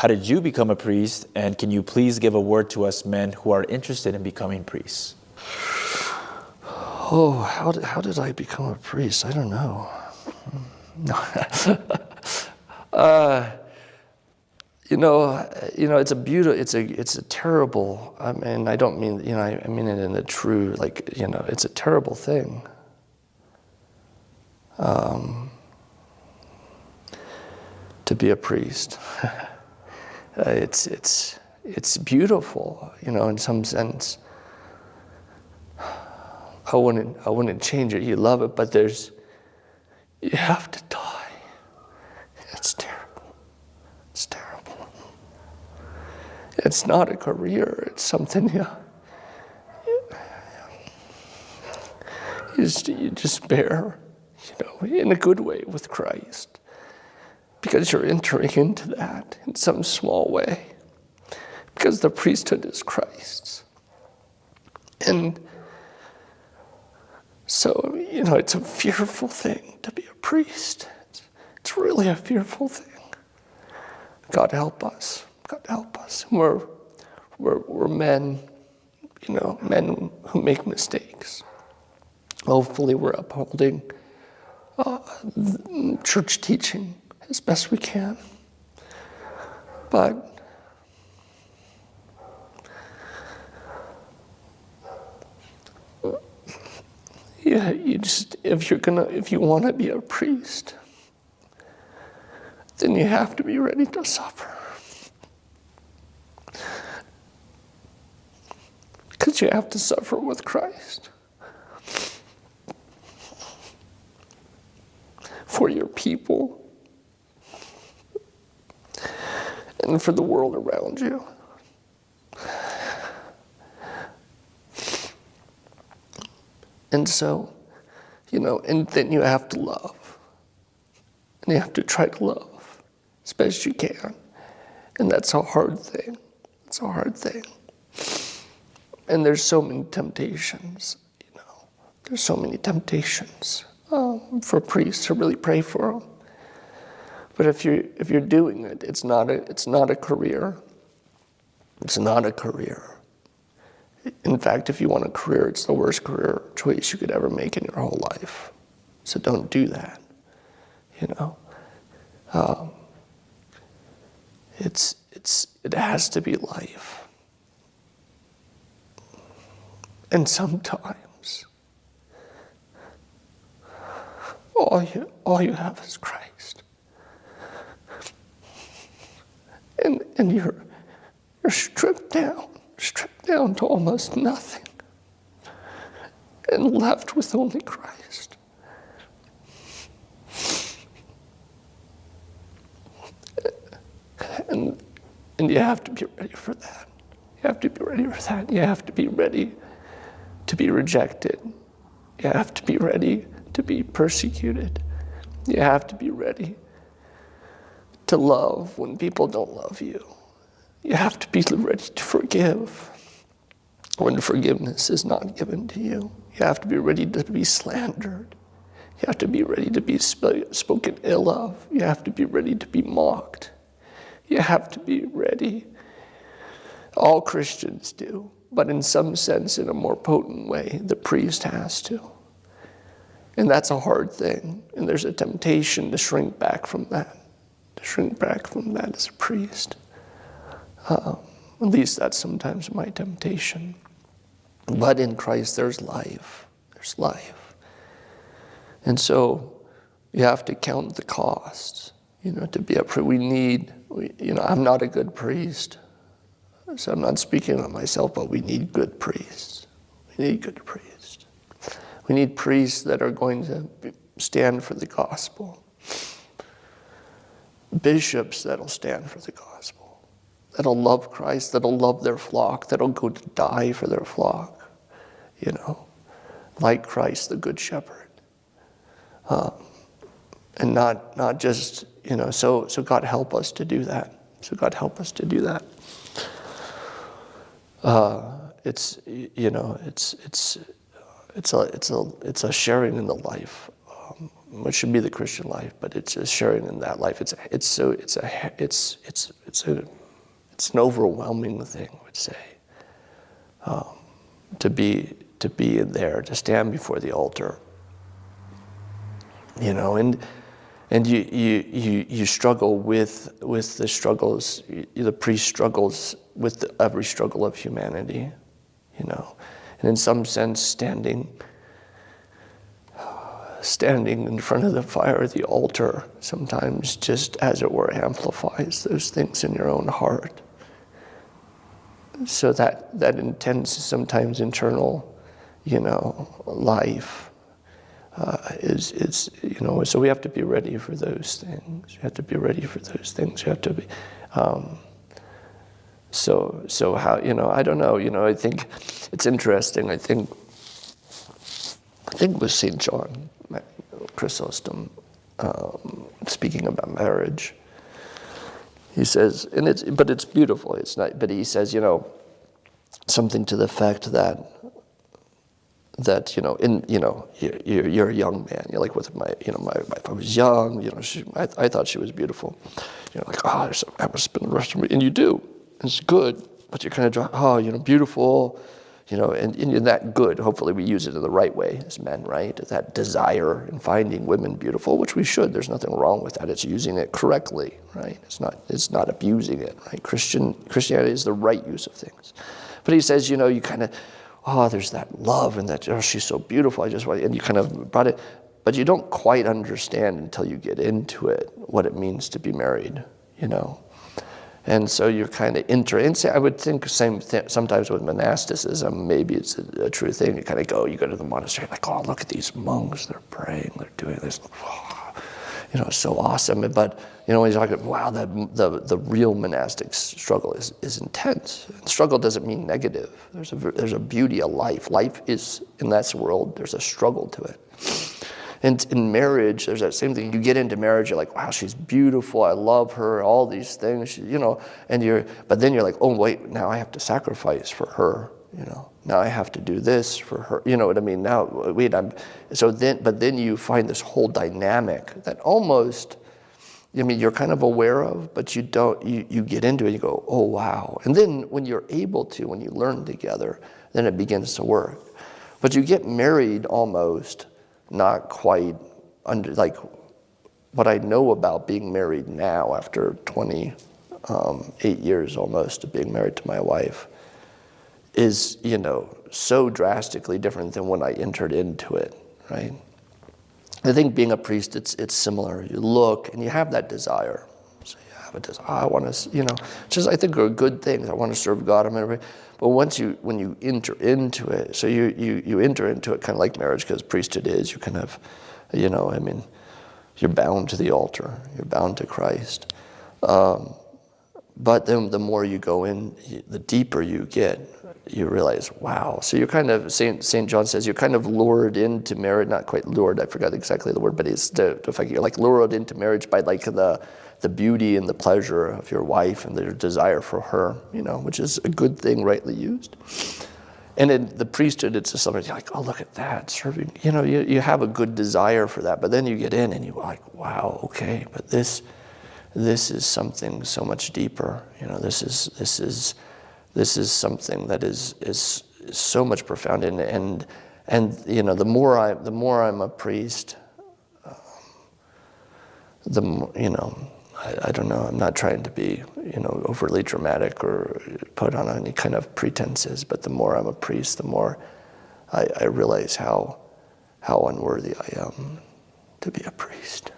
how did you become a priest? And can you please give a word to us men who are interested in becoming priests? Oh, how did I become a priest? I don't know. It's a beautiful, it's a terrible, I mean, I don't mean, I mean it in the true, it's a terrible thing. To be a priest. It's beautiful, in some sense. I wouldn't change it. You love it, but you have to die. It's terrible. It's terrible. It's not a career. It's something you just bear, in a good way with Christ, because you're entering into that in some small way, because the priesthood is Christ's. And so, it's a fearful thing to be a priest. It's really a fearful thing. God help us. God help us. We're men, men who make mistakes. Hopefully we're upholding church teaching as best we can. But yeah, if you want to be a priest, then you have to be ready to suffer. Because you have to suffer with Christ. For your people. And for the world around you. And so, and then you have to love. And you have to try to love as best you can. And that's a hard thing. It's a hard thing. And there's so many temptations, There's so many temptations for priests to really pray for them. But if you're doing it, it's not a career. It's not a career. In fact, if you want a career, it's the worst career choice you could ever make in your whole life. So don't do that. It has to be life. And sometimes all you have is Christ. And you're stripped down to almost nothing, and left with only Christ. And you have to be ready for that. You have to be ready for that. You have to be ready to be rejected. You have to be ready to be persecuted. You have to be ready to love when people don't love you. You have to be ready to forgive when forgiveness is not given to you. You have to be ready to be slandered. You have to be ready to be spoken ill of. You have to be ready to be mocked. You have to be ready. All Christians do, but in some sense, in a more potent way, the priest has to. And that's a hard thing. And there's a temptation to shrink back from that. To shrink back from that as a priest. At least that's sometimes my temptation. But in Christ, there's life. There's life. And so you have to count the costs, to be a priest. I'm not a good priest. So I'm not speaking of myself, but we need good priests. We need good priests. We need priests that are going to stand for the gospel. Bishops that'll stand for the gospel. That'll love Christ, that'll love their flock, that'll go to die for their flock. Like Christ, the Good Shepherd. And not just, so God help us to do that. So God help us to do that. It's a sharing in the life what should be the Christian life, but it's just sharing in that life. It's an overwhelming thing, I would say, to be in there, to stand before the altar, and you struggle with the struggles. The priest struggles with every struggle of humanity, and in some sense, standing in front of the fire of the altar sometimes just, as it were, amplifies those things in your own heart. So that intense, sometimes internal, life is so we have to be ready for those things. You have to be ready for those things. You have to be. So how, I don't know. I think it's interesting. I think with St. John Chrysostom, speaking about marriage, he says, but it's beautiful. It's not. But he says, something to the fact that you're a young man. You're like with my wife. I was young. I thought she was beautiful. Like, I must spend the rest of me. And you do. It's good, but you're kind of beautiful. And you're that good. Hopefully we use it in the right way as men, right? That desire in finding women beautiful, which we should. There's nothing wrong with that. It's using it correctly, right? It's not abusing it, right? Christianity is the right use of things. But he says, you kind of, there's that love and that, she's so beautiful. And you kind of brought it, but you don't quite understand until you get into it what it means to be married, And so you're kind of I would think same thing sometimes with monasticism. Maybe it's a true thing. You kind of go to the monastery, like, look at these monks. They're praying. They're doing this. It's so awesome. But when you're like, wow, the real monastic struggle is intense. And struggle doesn't mean negative. There's a beauty of life. Life is in that world. There's a struggle to it. And in marriage, there's that same thing. You get into marriage, you're like, wow, she's beautiful. I love her. All these things, but then you're like, oh wait, now I have to sacrifice for her. Now I have to do this for her. You know what I mean? Now wait, but then you find this whole dynamic that almost, you're kind of aware of, but you don't. You get into it. You go, oh wow. And then when you're able to, when you learn together, then it begins to work. But you get married almost. Not quite under, like what I know about being married now after 28 years almost of being married to my wife is, so drastically different than when I entered into it, right? I think being a priest, it's similar. You look and you have that desire. So you have a desire, I want to, just I think are good things. I want to serve God. But when you enter into it, so you enter into it kind of like marriage, because priesthood is, you kind of, you're bound to the altar, you're bound to Christ. But then the more you go in, the deeper you get, you realize, wow. So you're kind of, St. John says, you're kind of lured into marriage, not quite lured, I forgot exactly the word, but it's the fact you're like lured into marriage by like the beauty and the pleasure of your wife and their desire for her, which is a good thing rightly used. And in the priesthood, it's just something you're like, oh, look at that, serving. You have a good desire for that, but then you get in and you're like, wow, okay, but this is something so much deeper. This is something that is so much profound. And the more I'm a priest, the more, I don't know, I'm not trying to be, overly dramatic or put on any kind of pretenses, but the more I'm a priest, the more I realize how unworthy I am to be a priest.